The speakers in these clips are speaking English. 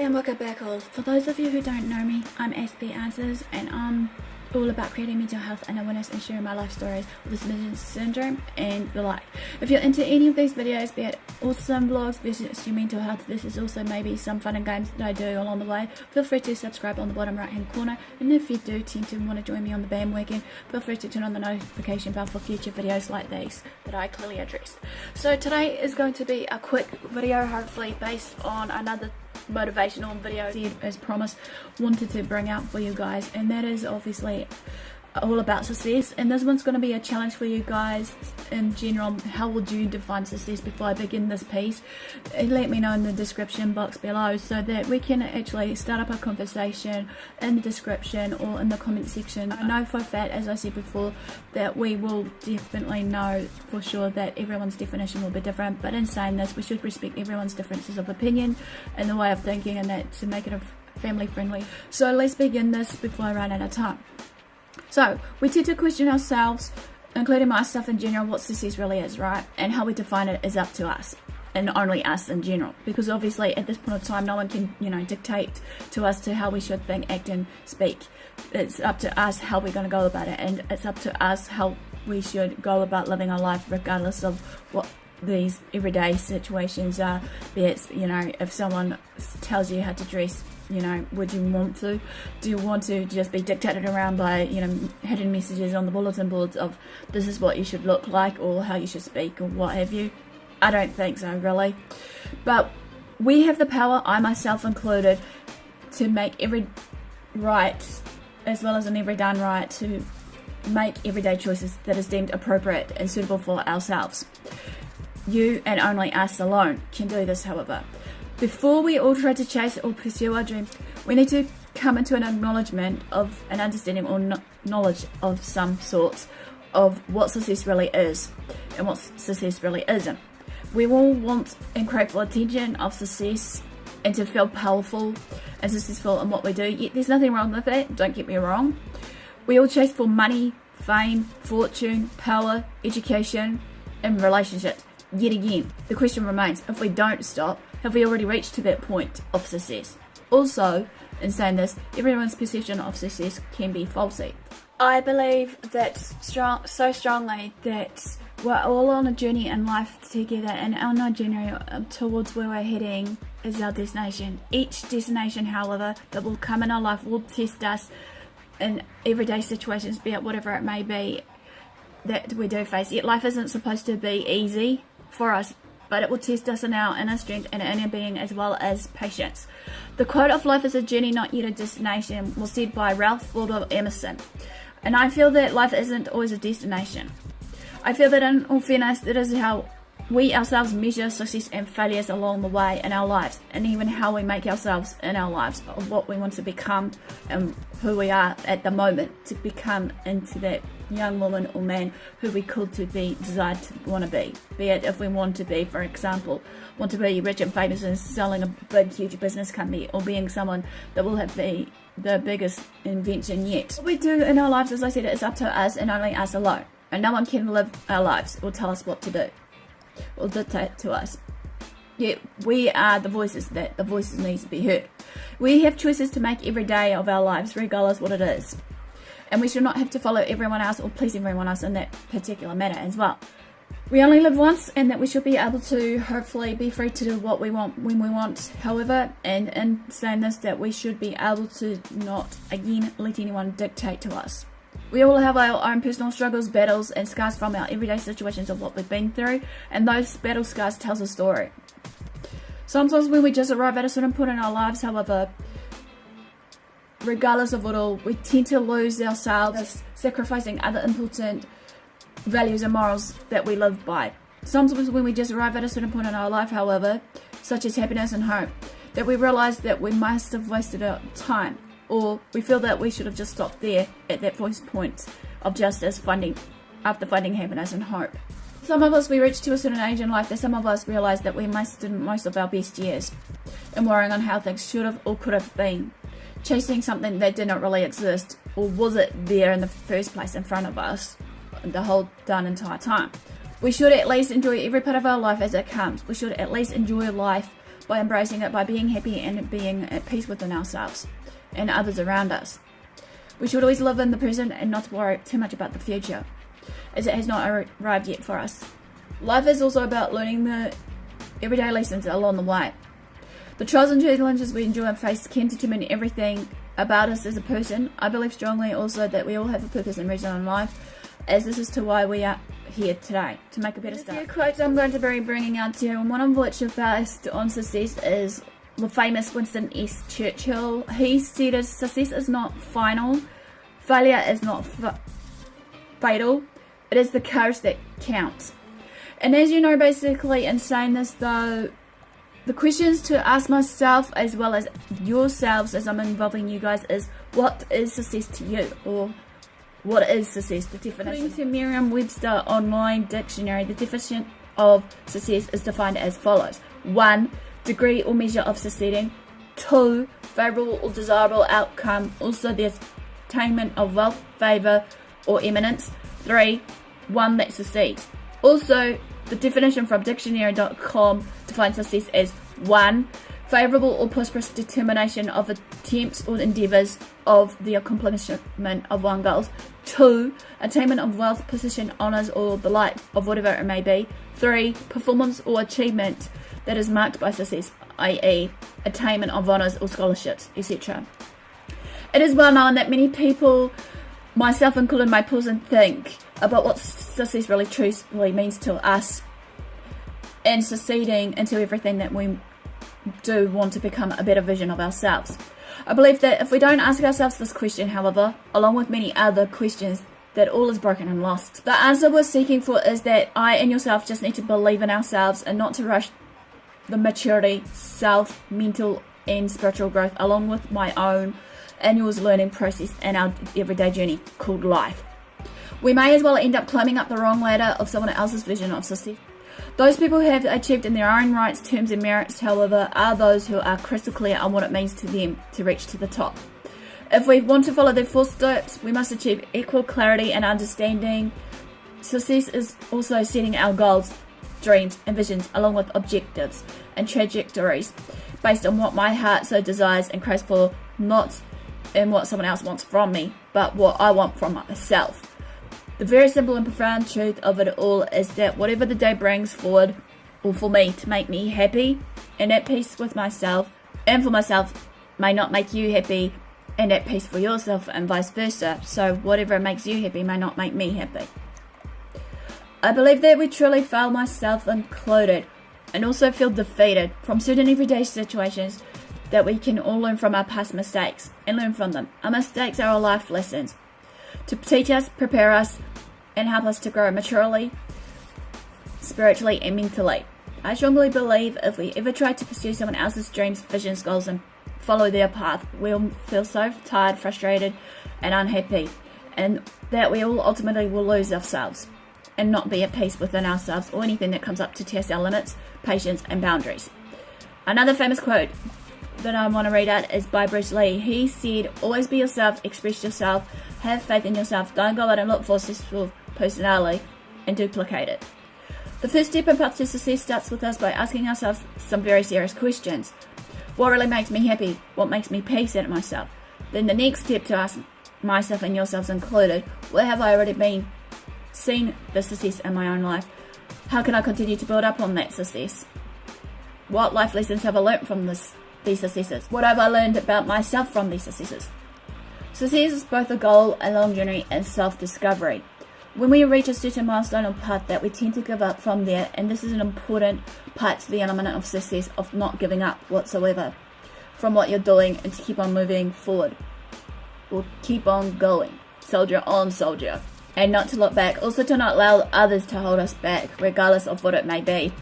and welcome back all. For those of you who don't know me, I'm Aspie Answers and I'm all about creating mental health and awareness and sharing my life stories with this syndrome and the like. If you're into any of these videos, be it awesome vlogs versus your mental health, this is also maybe some fun and games that I do along the way, feel free to subscribe on the bottom right hand corner. And if you do tend to want to join me on the bandwagon, feel free to turn on the notification bell for future videos like these that I clearly addressed. So today is going to be a quick video, hopefully based on another motivational video as promised wanted to bring out for you guys, and that is obviously all about success. And this one's going to be a challenge for you guys in general. How would you define success? Before I begin this piece, let me know in the description box below so that we can actually start up a conversation in the description or in the comment section. I know for a fact, as I said before, that we will definitely know for sure that everyone's definition will be different, but in saying this, we should respect everyone's differences of opinion and the way of thinking, and that to make it family friendly. So let's begin this before I run out of time. So we tend to question ourselves, including myself in general, what success really is, right? And how we define it is up to us, and only us in general, because obviously at this point of time no one can, dictate to us to how we should think, act and speak. It's up to us how we're going to go about it, and it's up to us how we should go about living our life regardless of what these everyday situations are. Be it, if someone tells you how to dress, would you want to? Do you want to just be dictated around by, hidden messages on the bulletin boards of this is what you should look like or how you should speak or what have you? I don't think so, really. But we have the power, I myself included, to make every right as well as an every done right, to make everyday choices that is deemed appropriate and suitable for ourselves. You and only us alone can do this, however. Before we all try to chase or pursue our dreams, we need to come into an acknowledgement of an understanding or knowledge of some sorts of what success really is and what success really isn't. We all want and crave for attention of success and to feel powerful and successful in what we do. Yet there's nothing wrong with that, don't get me wrong. We all chase for money, fame, fortune, power, education and relationships. Yet again, the question remains, if we don't stop, have we already reached to that point of success? Also, in saying this, everyone's perception of success can be faulty. I believe that so strongly that we're all on a journey in life together, and on our journey towards where we're heading is our destination. Each destination, however, that will come in our life will test us in everyday situations, be it whatever it may be that we do face. Yet life isn't supposed to be easy for us, but it will test us in our inner strength and inner being as well as patience. The quote of life is a journey, not yet a destination, was said by Ralph Waldo Emerson. And I feel that life isn't always a destination. I feel that in all fairness, that is how we ourselves measure success and failures along the way in our lives, and even how we make ourselves in our lives of what we want to become and who we are at the moment to become into that young woman or man who we could to be desired to want to be. Be it if we want to be, for example, want to be rich and famous and selling a big huge business company, or being someone that will have the biggest invention yet. What we do in our lives, as I said, is up to us and only us alone, and no one can live our lives or tell us what to do or dictate to us. Yet we are the voices that the voices needs to be heard. We have choices to make every day of our lives, regardless what it is, and we should not have to follow everyone else or please everyone else in that particular matter as well. We only live once, and that we should be able to hopefully be free to do what we want when we want. However, and in saying this, that we should be able to not again let anyone dictate to us. We all have our own personal struggles, battles and scars from our everyday situations of what we've been through, and those battle scars tells a story. Sometimes when we just arrive at a certain point in our lives, however, regardless of it all, we tend to lose ourselves, sacrificing other important values and morals that we live by. Sometimes when we just arrive at a certain point in our life, however, such as happiness and hope, that we realize that we must have wasted our time, or we feel that we should have just stopped there at that first point of justice after finding happiness and hope. Some of us, we reach to a certain age in life that some of us realize that we wasted most of our best years in worrying on how things should have or could have been, chasing something that did not really exist, or was it there in the first place in front of us the whole darn entire time. We should at least enjoy every part of our life as it comes. We should at least enjoy life by embracing it, by being happy and being at peace within ourselves and others around us. We should always live in the present and not worry too much about the future, as it has not arrived yet for us. Life is also about learning the everyday lessons along the way. The trials and challenges we endure and face can determine everything about us as a person. I believe strongly also that we all have a purpose and reason in life, as this is to why we are here today, to make a better start. A few quotes I'm going to be bringing out to you, and one of which is based on success is the famous Winston S. Churchill. He said success is not final, failure is not fatal, it is the courage that counts. And as you know, basically in saying this though, the questions to ask myself as well as yourselves as I'm involving you guys is, what is success to you? Or what is success? The definition. According to Merriam-Webster Online Dictionary, the definition of success is defined as follows. 1. Degree or measure of succeeding. 2. Favorable or desirable outcome, also the attainment of wealth, favor, or eminence. 3. One that succeeds. Also, the definition from dictionary.com defines success as 1. Favorable or prosperous determination of attempts or endeavors of the accomplishment of one goals. 2. Attainment of wealth, position, honors, or the like of whatever it may be. 3. Performance or achievement that is marked by success, i.e. attainment of honors or scholarships, etc. It is well known that many people, myself included, may pause and think about what success really truthfully means to us and succeeding into everything that we do want to become a better version of ourselves. I believe that if we don't ask ourselves this question, however, along with many other questions, that all is broken and lost. The answer we're seeking for is that I and yourself just need to believe in ourselves and not to rush the maturity, self, mental and spiritual growth along with my own and yours learning process and our everyday journey called life. We may as well end up climbing up the wrong ladder of someone else's vision of success. Those people who have achieved in their own rights, terms and merits, however, are those who are crystal clear on what it means to them to reach to the top. If we want to follow their footsteps, we must achieve equal clarity and understanding. Success is also setting our goals, dreams and visions along with objectives and trajectories based on what my heart so desires and craves for, not in what someone else wants from me, but what I want from myself. The very simple and profound truth of it all is that whatever the day brings forward, or for me to make me happy and at peace with myself, and for myself may not make you happy and at peace for yourself, and vice versa. So whatever makes you happy may not make me happy. I believe that we truly fail, myself included, and also feel defeated from certain everyday situations, that we can all learn from our past mistakes and learn from them. Our mistakes are our life lessons to teach us, prepare us, and help us to grow maturely, spiritually, and mentally. I strongly believe if we ever try to pursue someone else's dreams, visions, goals, and follow their path, we'll feel so tired, frustrated, and unhappy, and that we all ultimately will lose ourselves and not be at peace within ourselves or anything that comes up to test our limits, patience, and boundaries. Another famous quote that I want to read out is by Bruce Lee. He said, always be yourself, express yourself, have faith in yourself, don't go out and look for a successful personality and duplicate it. The first step in path to success starts with us by asking ourselves some very serious questions. What really makes me happy? What makes me peace at myself? Then the next step to ask myself and yourselves included, where have I already seen the success in my own life? How can I continue to build up on that success? What life lessons have I learnt from these successes? What have I learned about myself from these successes? Success is both a goal, a long journey, and self-discovery. When we reach a certain milestone or path that we tend to give up from there, and this is an important part to the element of success of not giving up whatsoever from what you're doing and to keep on moving forward or keep on going. Soldier on soldier. And not to look back, also to not allow others to hold us back, regardless of what it may be.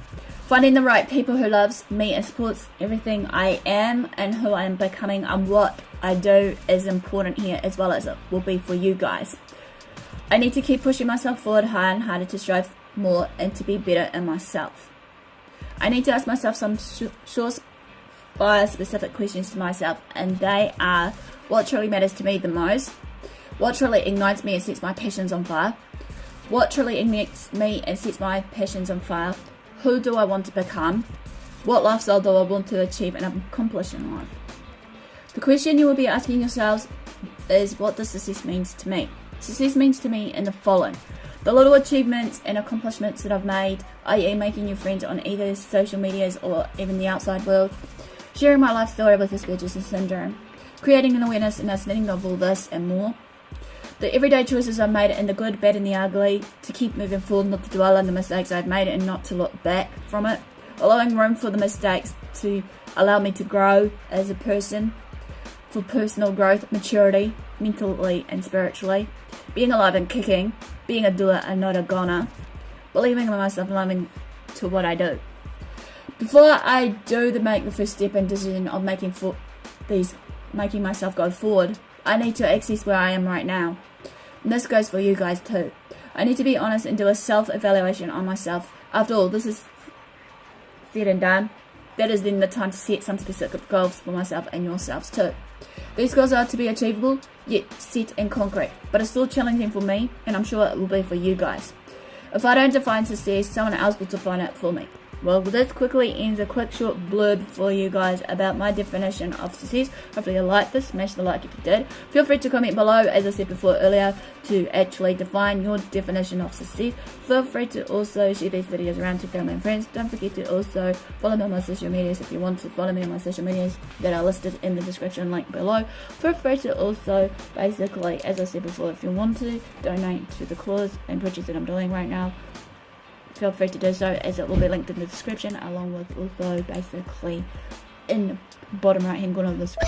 Finding the right people who loves me and supports everything I am and who I am becoming and what I do is important here, as well as it will be for you guys. I need to keep pushing myself forward harder and harder to strive more and to be better in myself. I need to ask myself some short, specific questions to myself, and they are, what truly matters to me the most? What truly ignites me and sets my passions on fire? What truly ignites me and sets my passions on fire? Who do I want to become? What lifestyle do I want to achieve and accomplish in life? The question you will be asking yourselves is, what does success mean to me? Success means to me in the following: the little achievements and accomplishments that I've made, i.e. making new friends on either social medias or even the outside world, sharing my life story with Asperger's syndrome, creating an awareness and understanding of all this and more. The everyday choices I've made in the good, bad and the ugly, to keep moving forward, not to dwell on the mistakes I've made and not to look back from it, allowing room for the mistakes to allow me to grow as a person, for personal growth, maturity, mentally and spiritually, being alive and kicking, being a doer and not a goner, believing in myself and loving to what I do. Before I do make the first step and decision of making myself go forward, I need to access where I am right now. And this goes for you guys too. I need to be honest and do a self-evaluation on myself. After all, this is said and done. That is then the time to set some specific goals for myself and yourselves too. These goals are to be achievable, yet set and concrete, but it's still challenging for me, and I'm sure it will be for you guys. If I don't define success, someone else will define it for me. Well, this quickly ends a quick short blurb for you guys about my definition of success. Hopefully you liked this. Smash the like if you did. Feel free to comment below, as I said before earlier, to actually define your definition of success. Feel free to also share these videos around to family and friends. Don't forget to also follow me on my social medias if you want to follow me on my social medias that are listed in the description link below. Feel free to also, basically, as I said before, if you want to donate to the cause and projects that I'm doing right now, feel free to do so, as it will be linked in the description, along with also basically in the bottom right hand corner of the screen.